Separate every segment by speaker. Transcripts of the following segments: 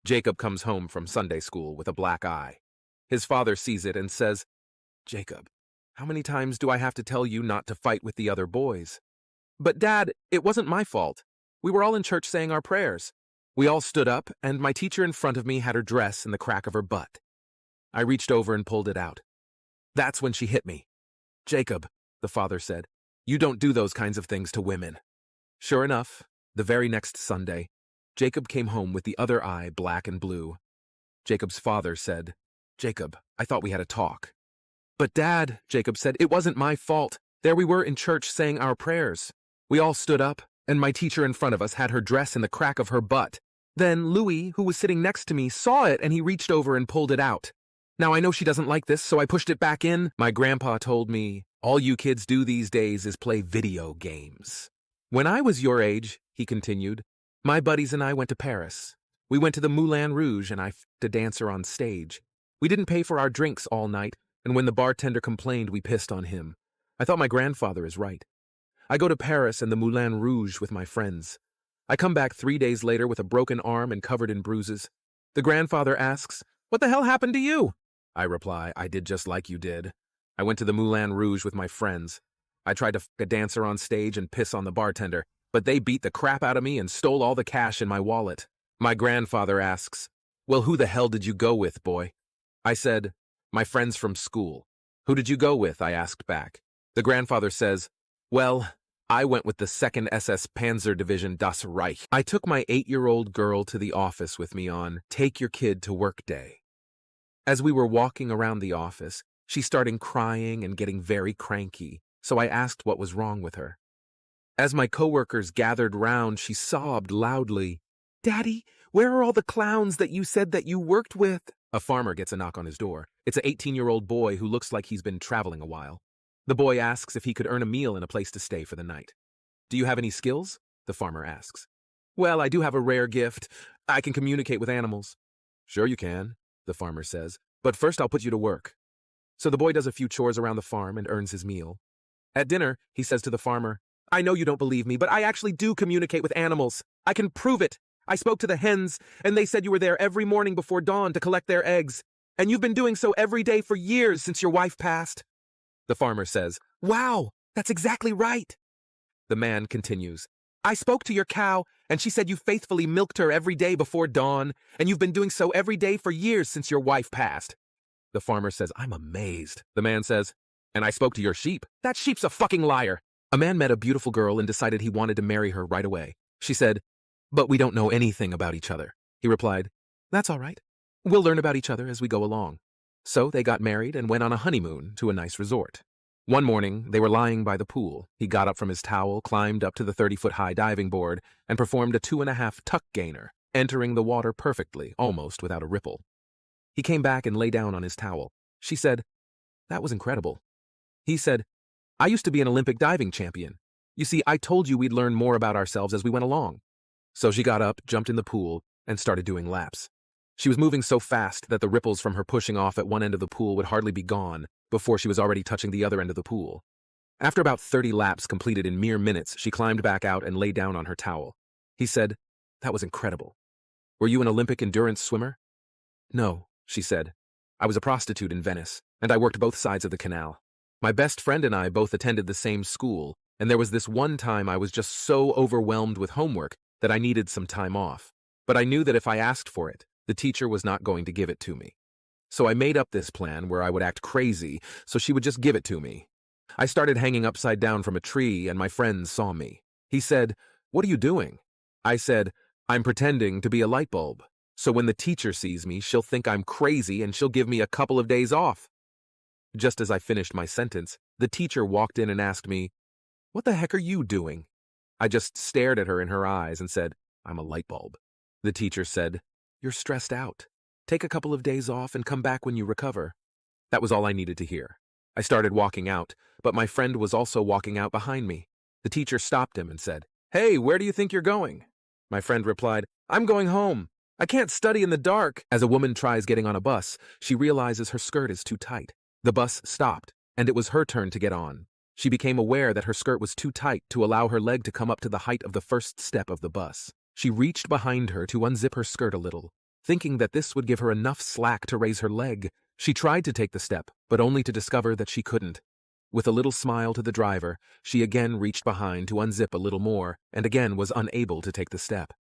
Speaker 1: Jacob comes home from Sunday school with a black eye. His father sees it and says, "Jacob, how many times do I have to tell you not to fight with the other boys?" "But Dad, it wasn't my fault. We were all in church saying our prayers. We all stood up, and my teacher in front of me had her dress in the crack of her butt. I reached over and pulled it out. That's when she hit me. Jacob," the father said, "you don't do those kinds of things to women." Sure enough, the very next Sunday, Jacob came home with the other eye black and blue. Jacob's father said, "Jacob, I thought we had a talk." "But Dad," Jacob said, "it wasn't my fault. There we were in church saying our prayers. We all stood up, and my teacher in front of us had her dress in the crack of her butt. Then Louis, who was sitting next to me, saw it and he reached over and pulled it out. Now I know she doesn't like this, so I pushed it back in. My grandpa told me, all you kids do these days is play video games. When I was your age," he continued, "my buddies and I went to Paris. We went to the Moulin Rouge and I f***ed a dancer on stage. We didn't pay for our drinks all night, and when the bartender complained, we pissed on him. I thought my grandfather is right. I go to Paris and the Moulin Rouge with my friends. I come back 3 days later with a broken arm and covered in bruises. The grandfather asks, 'What the hell happened to you?' I reply, 'I did just like you did. I went to the Moulin Rouge with my friends. I tried to f*** a dancer on stage and piss on the bartender, but they beat the crap out of me and stole all the cash in my wallet.' My grandfather asks, 'Well, who the hell did you go with, boy?' I said, 'My friends from school.' 'Who did you go with?' I asked back. The grandfather says, 'Well, I went with the 2nd SS Panzer Division Das Reich. I took my 8-year-old girl to the office with me on Take Your Kid to Work Day. As we were walking around the office, she started crying and getting very cranky, so I asked what was wrong with her. As my coworkers gathered round, she sobbed loudly, 'Daddy, where are all the clowns that you said that you worked with?' A farmer gets a knock on his door. It's an 18-year-old boy who looks like he's been traveling a while. The boy asks if he could earn a meal and a place to stay for the night. 'Do you have any skills?' the farmer asks. 'Well, I do have a rare gift. I can communicate with animals.' 'Sure you can,' the farmer says, 'but first I'll put you to work.' So the boy does a few chores around the farm and earns his meal. At dinner, he says to the farmer, 'I know you don't believe me, but I actually do communicate with animals. I can prove it. I spoke to the hens, and they said you were there every morning before dawn to collect their eggs, and you've been doing so every day for years since your wife passed.' The farmer says, 'Wow, that's exactly right.' The man continues, 'I spoke to your cow, and she said you faithfully milked her every day before dawn, and you've been doing so every day for years since your wife passed.' The farmer says, 'I'm amazed.' The man says, 'And I spoke to your sheep.' 'That sheep's a fucking liar.' A man met a beautiful girl and decided he wanted to marry her right away. She said, 'But we don't know anything about each other.' He replied, 'That's all right. We'll learn about each other as we go along.' So they got married and went on a honeymoon to a nice resort. One morning, they were lying by the pool. He got up from his towel, climbed up to the 30-foot-high diving board, and performed a 2.5 tuck gainer, entering the water perfectly, almost without a ripple. He came back and lay down on his towel. She said, 'That was incredible.' He said, 'I used to be an Olympic diving champion. You see, I told you we'd learn more about ourselves as we went along.' So she got up, jumped in the pool, and started doing laps. She was moving so fast that the ripples from her pushing off at one end of the pool would hardly be gone before she was already touching the other end of the pool. After about 30 laps completed in mere minutes, she climbed back out and lay down on her towel. He said, 'That was incredible. Were you an Olympic endurance swimmer?' 'No,' she said. 'I was a prostitute in Venice, and I worked both sides of the canal. My best friend and I both attended the same school, and there was this one time I was just so overwhelmed with homework that I needed some time off. But I knew that if I asked for it, the teacher was not going to give it to me. So I made up this plan where I would act crazy so she would just give it to me. I started hanging upside down from a tree, and my friend saw me. He said, 'What are you doing?' I said, 'I'm pretending to be a light bulb. So when the teacher sees me, she'll think I'm crazy and she'll give me a couple of days off.' Just as I finished my sentence, the teacher walked in and asked me, 'What the heck are you doing?' I just stared at her in her eyes and said, 'I'm a light bulb.' The teacher said, 'You're stressed out. Take a couple of days off and come back when you recover.' That was all I needed to hear. I started walking out, but my friend was also walking out behind me. The teacher stopped him and said, 'Hey, where do you think you're going?' My friend replied, 'I'm going home. I can't study in the dark.' As a woman tries getting on a bus, she realizes her skirt is too tight. The bus stopped, and it was her turn to get on. She became aware that her skirt was too tight to allow her leg to come up to the height of the first step of the bus. She reached behind her to unzip her skirt a little. Thinking that this would give her enough slack to raise her leg, she tried to take the step, but only to discover that she couldn't. With a little smile to the driver, she again reached behind to unzip a little more and again was unable to take the step.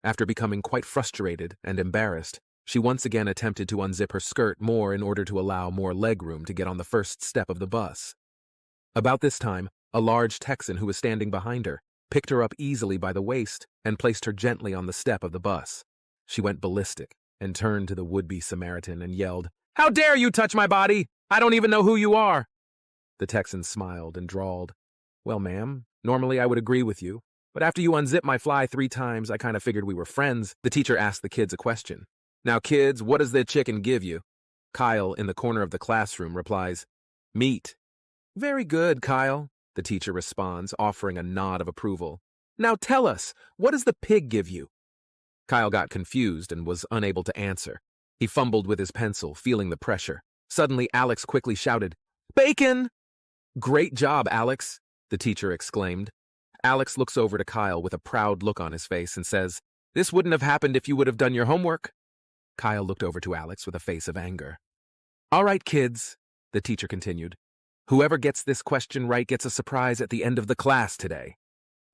Speaker 1: After becoming quite frustrated and embarrassed, she once again attempted to unzip her skirt more in order to allow more leg room to get on the first step of the bus. About this time, a large Texan who was standing behind her picked her up easily by the waist and placed her gently on the step of the bus. She went ballistic and turned to the would-be Samaritan and yelled, "How dare you touch my body? I don't even know who you are." The Texan smiled and drawled, "Well, ma'am, normally I would agree with you, but after you unzipped my fly 3 times, I kind of figured we were friends." The teacher asked the kids a question. "Now, kids, what does the chicken give you?" Kyle, in the corner of the classroom, replies, "Meat." "Very good, Kyle," the teacher responds, offering a nod of approval. "Now tell us, what does the pig give you?" Kyle got confused and was unable to answer. He fumbled with his pencil, feeling the pressure. Suddenly, Alex quickly shouted, "Bacon!" "Great job, Alex," the teacher exclaimed. Alex looks over to Kyle with a proud look on his face and says, "This wouldn't have happened if you would have done your homework." Kyle looked over to Alex with a face of anger. "All right, kids," the teacher continued. "Whoever gets this question right gets a surprise at the end of the class today."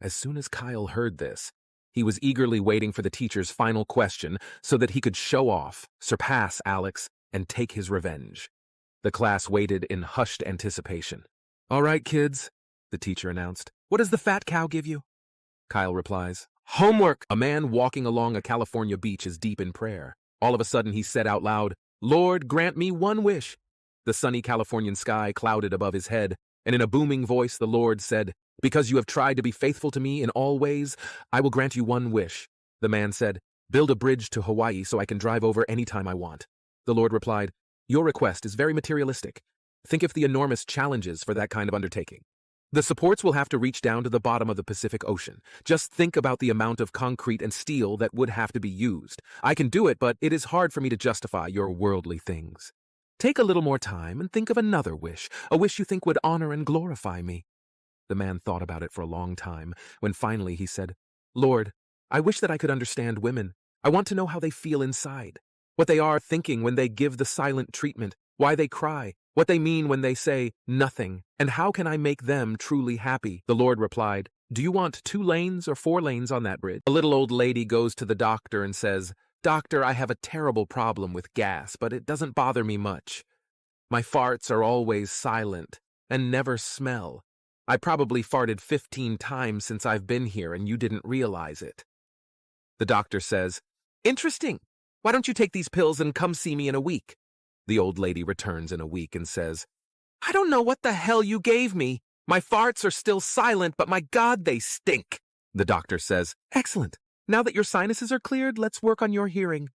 Speaker 1: As soon as Kyle heard this, he was eagerly waiting for the teacher's final question so that he could show off, surpass Alex, and take his revenge. The class waited in hushed anticipation. "All right, kids," the teacher announced. "What does the fat cow give you?" Kyle replies, "Homework!" A man walking along a California beach is deep in prayer. All of a sudden he said out loud, "Lord, grant me one wish." The sunny Californian sky clouded above his head, and in a booming voice the Lord said, "Because you have tried to be faithful to me in all ways, I will grant you one wish." The man said, "Build a bridge to Hawaii so I can drive over any time I want." The Lord replied, "Your request is very materialistic. Think of the enormous challenges for that kind of undertaking. The supports will have to reach down to the bottom of the Pacific Ocean. Just think about the amount of concrete and steel that would have to be used. I can do it, but it is hard for me to justify your worldly things. Take a little more time and think of another wish, a wish you think would honor and glorify me." The man thought about it for a long time, when finally he said, "Lord, I wish that I could understand women. I want to know how they feel inside, what they are thinking when they give the silent treatment, why they cry, what they mean when they say nothing, and how can I make them truly happy?" The Lord replied, "Do you want 2 lanes or 4 lanes on that bridge?" A little old lady goes to the doctor and says, "Doctor, I have a terrible problem with gas, but it doesn't bother me much. My farts are always silent and never smell. I probably farted 15 times since I've been here and you didn't realize it." The doctor says, "Interesting. Why don't you take these pills and come see me in a week?" The old lady returns in a week and says, "I don't know what the hell you gave me. My farts are still silent, but my God, they stink." The doctor says, "Excellent. Now that your sinuses are cleared, let's work on your hearing."